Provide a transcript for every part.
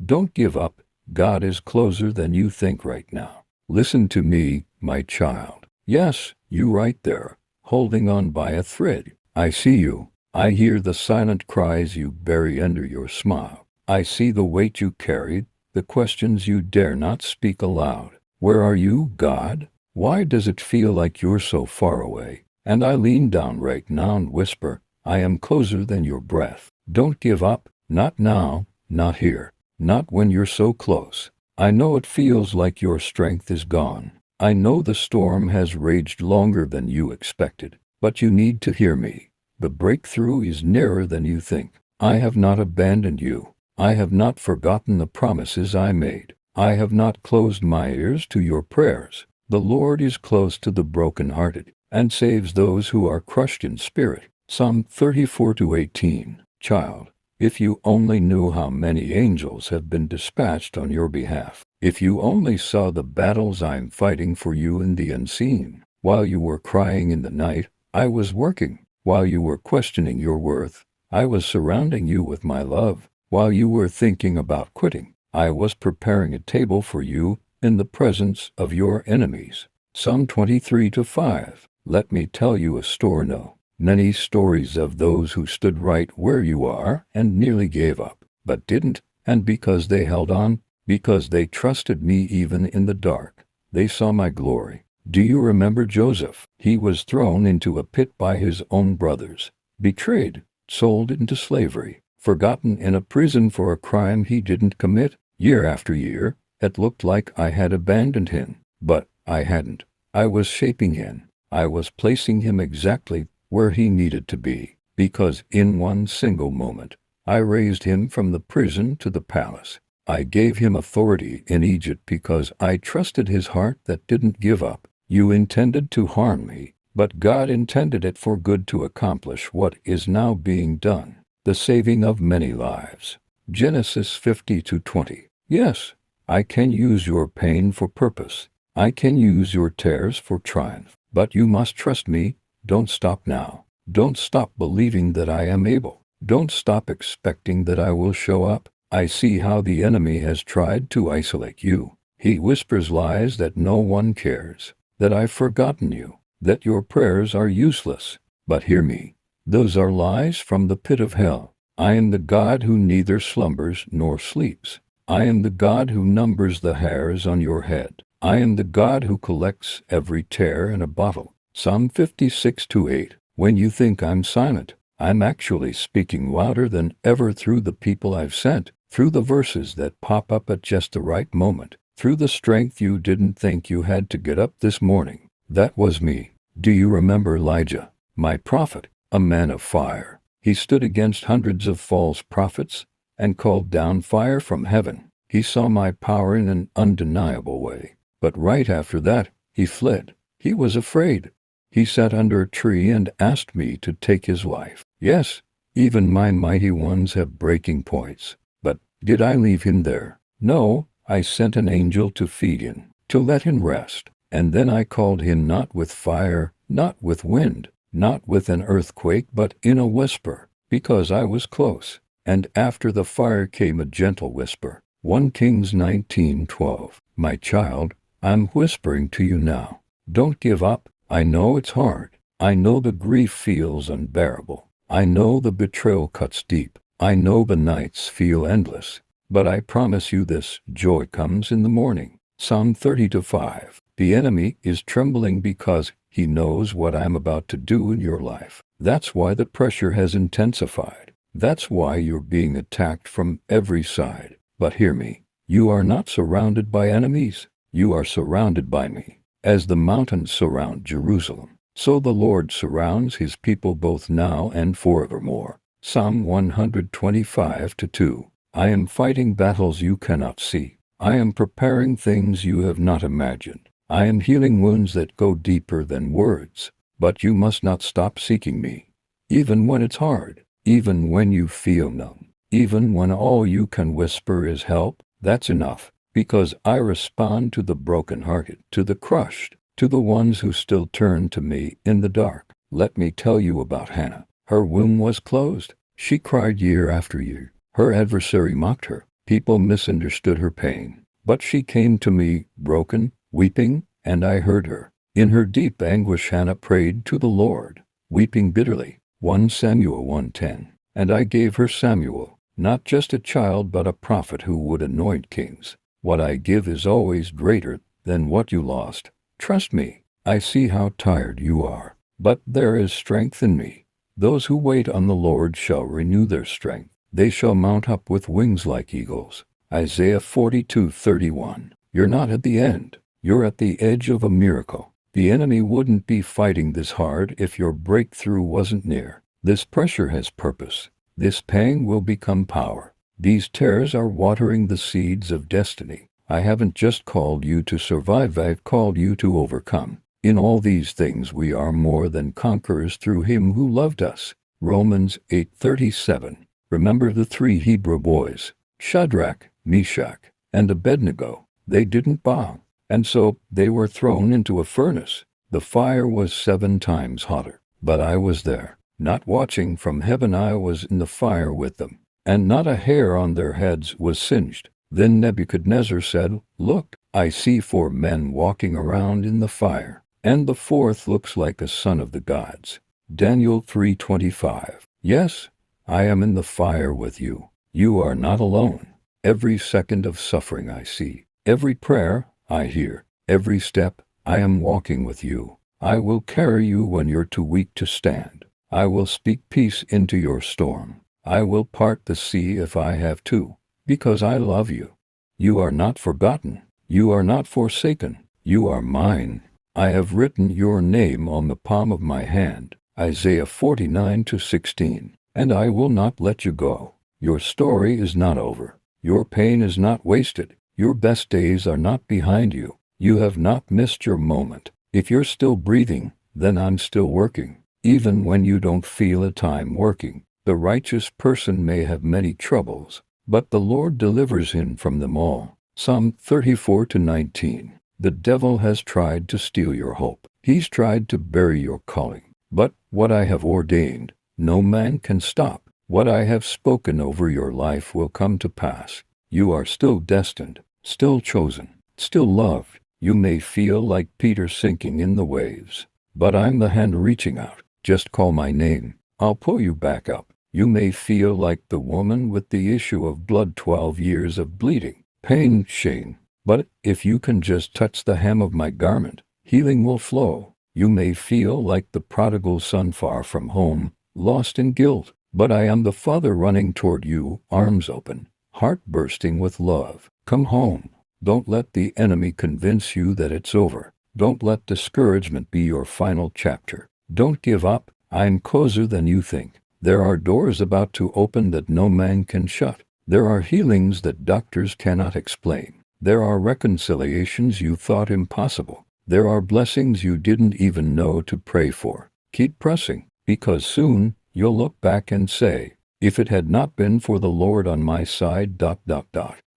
Don't give up. God is closer than you think right now. Listen to me, my child. Yes, you right there, holding on by a thread. I see you. I hear the silent cries you bury under your smile. I see the weight you carried, the questions you dare not speak aloud. Where are you, God? Why does it feel like you're so far away? And I lean down right now and whisper, I am closer than your breath. Don't give up, not now, not here, not when you're so close. I know it feels like your strength is gone. I know the storm has raged longer than you expected, but you need to hear me. The breakthrough is nearer than you think. I have not abandoned you. I have not forgotten the promises I made. I have not closed my ears to your prayers. The Lord is close to the brokenhearted and saves those who are crushed in spirit. Psalm 34:18. Child, if you only knew how many angels have been dispatched on your behalf. If you only saw the battles I'm fighting for you in the unseen. While you were crying in the night, I was working. While you were questioning your worth, I was surrounding you with my love. While you were thinking about quitting, I was preparing a table for you in the presence of your enemies. Psalm 23:5. Let me tell you a story. Many stories of those who stood right where you are and nearly gave up, but didn't, and because they held on, because they trusted me even in the dark, they saw my glory. Do you remember Joseph? He was thrown into a pit by his own brothers, betrayed, sold into slavery, forgotten in a prison for a crime he didn't commit. Year after year, it looked like I had abandoned him, but I hadn't. I was shaping him. I was placing him exactly where he needed to be, because in one single moment, I raised him from the prison to the palace. I gave him authority in Egypt because I trusted his heart that didn't give up. You intended to harm me, but God intended it for good to accomplish what is now being done, the saving of many lives. Genesis 50:20. Yes, I can use your pain for purpose. I can use your tears for triumph. But you must trust me. Don't stop now. Don't stop believing that I am able. Don't stop expecting that I will show up. I see how the enemy has tried to isolate you. He whispers lies that no one cares, that I've forgotten you, that your prayers are useless. But hear me. Those are lies from the pit of hell. I am the God who neither slumbers nor sleeps. I am the God who numbers the hairs on your head. I am the God who collects every tear in a bottle. Psalm 56:8. When you think I'm silent, I'm actually speaking louder than ever through the people I've sent, through the verses that pop up at just the right moment, through the strength you didn't think you had to get up this morning. That was me. Do you remember Elijah, my prophet, a man of fire? He stood against hundreds of false prophets and called down fire from heaven. He saw my power in an undeniable way. But right after that, he fled. He was afraid. He sat under a tree and asked me to take his life. Yes, even my mighty ones have breaking points. But did I leave him there? No, I sent an angel to feed him, to let him rest. And then I called him not with fire, not with wind, not with an earthquake, but in a whisper, because I was close. And after the fire came a gentle whisper. 1 Kings 19:12. My child, I'm whispering to you now. Don't give up. I know it's hard. I know the grief feels unbearable. I know the betrayal cuts deep. I know the nights feel endless. But I promise you this, joy comes in the morning. Psalm 30:5. The enemy is trembling because he knows what I'm about to do in your life. That's why the pressure has intensified. That's why you're being attacked from every side. But hear me. You are not surrounded by enemies. You are surrounded by me. As the mountains surround Jerusalem, so the Lord surrounds his people both now and forevermore. Psalm 125:2. I am fighting battles you cannot see. I am preparing things you have not imagined. I am healing wounds that go deeper than words. But you must not stop seeking me. Even when it's hard, even when you feel numb, even when all you can whisper is help, that's enough. Because I respond to the brokenhearted, to the crushed, to the ones who still turn to me in the dark. Let me tell you about Hannah. Her womb was closed. She cried year after year. Her adversary mocked her, People misunderstood her pain. But she came to me, broken, weeping, and I heard her. In her deep anguish Hannah prayed to the Lord, weeping bitterly. 1 Samuel 1:10. And I gave her Samuel, not just a child but a prophet who would anoint kings. What I give is always greater than what you lost. Trust me. I see how tired you are. But there is strength in me. Those who wait on the Lord shall renew their strength. They shall mount up with wings like eagles. Isaiah 42:31. You're not at the end. You're at the edge of a miracle. The enemy wouldn't be fighting this hard if your breakthrough wasn't near. This pressure has purpose. This pang will become power. These tears are watering the seeds of destiny. I haven't just called you to survive, I've called you to overcome. In all these things we are more than conquerors through him who loved us. Romans 8:37. Remember the 3 Hebrew boys, Shadrach, Meshach, and Abednego. They didn't bow, and so they were thrown into a furnace. The fire was 7 times hotter. But I was there, not watching from heaven. I was in the fire with them, and not a hair on their heads was singed. Then Nebuchadnezzar said, Look, I see 4 men walking around in the fire, and the 4th looks like a son of the gods. Daniel 3:25. Yes, I am in the fire with you. You are not alone. Every second of suffering I see, every prayer I hear, every step I am walking with you. I will carry you when you're too weak to stand. I will speak peace into your storm. I will part the sea if I have to, because I love you. You are not forgotten. You are not forsaken. You are mine. I have written your name on the palm of my hand. Isaiah 49:16. And I will not let you go. Your story is not over. Your pain is not wasted. Your best days are not behind you. You have not missed your moment. If you're still breathing, then I'm still working. Even when you don't feel a time working, the righteous person may have many troubles, but the Lord delivers him from them all. Psalm 34:19. The devil has tried to steal your hope. He's tried to bury your calling. But what I have ordained, no man can stop. What I have spoken over your life will come to pass. You are still destined, still chosen, still loved. You may feel like Peter sinking in the waves, but I'm the hand reaching out. Just call my name. I'll pull you back up. You may feel like the woman with the issue of blood, 12 years of bleeding, pain, shame. But if you can just touch the hem of my garment, healing will flow. You may feel like the prodigal son far from home, lost in guilt, but I am the Father running toward you, arms open, heart bursting with love. Come home. Don't let the enemy convince you that it's over. Don't let discouragement be your final chapter. Don't give up. I'm closer than you think. There are doors about to open that no man can shut. There are healings that doctors cannot explain. There are reconciliations you thought impossible. There are blessings you didn't even know to pray for. Keep pressing, because soon you'll look back and say, if it had not been for the Lord on my side,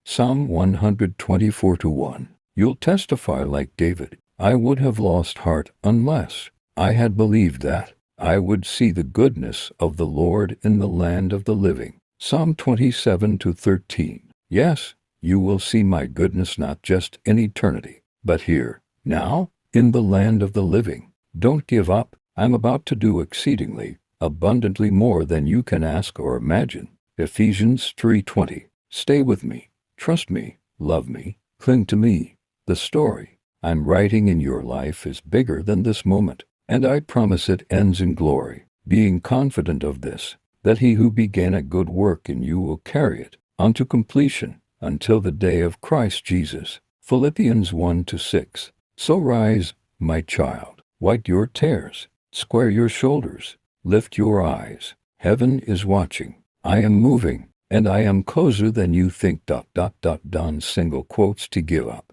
Psalm 124:1. You'll testify like David, I would have lost heart unless I had believed that I would see the goodness of the Lord in the land of the living. Psalm 27:13. Yes, you will see my goodness not just in eternity, but here, now, in the land of the living. Don't give up. I'm about to do exceedingly, abundantly more than you can ask or imagine. Ephesians 3:20. Stay with me, trust me, love me, cling to me. The story I'm writing in your life is bigger than this moment, and I promise it ends in glory, being confident of this, that he who began a good work in you will carry it unto completion until the day of Christ Jesus. Philippians 1:6. So rise, my child, wipe your tears, square your shoulders, lift your eyes. Heaven is watching. I am moving, and I am closer than you think. Don single quotes to give up.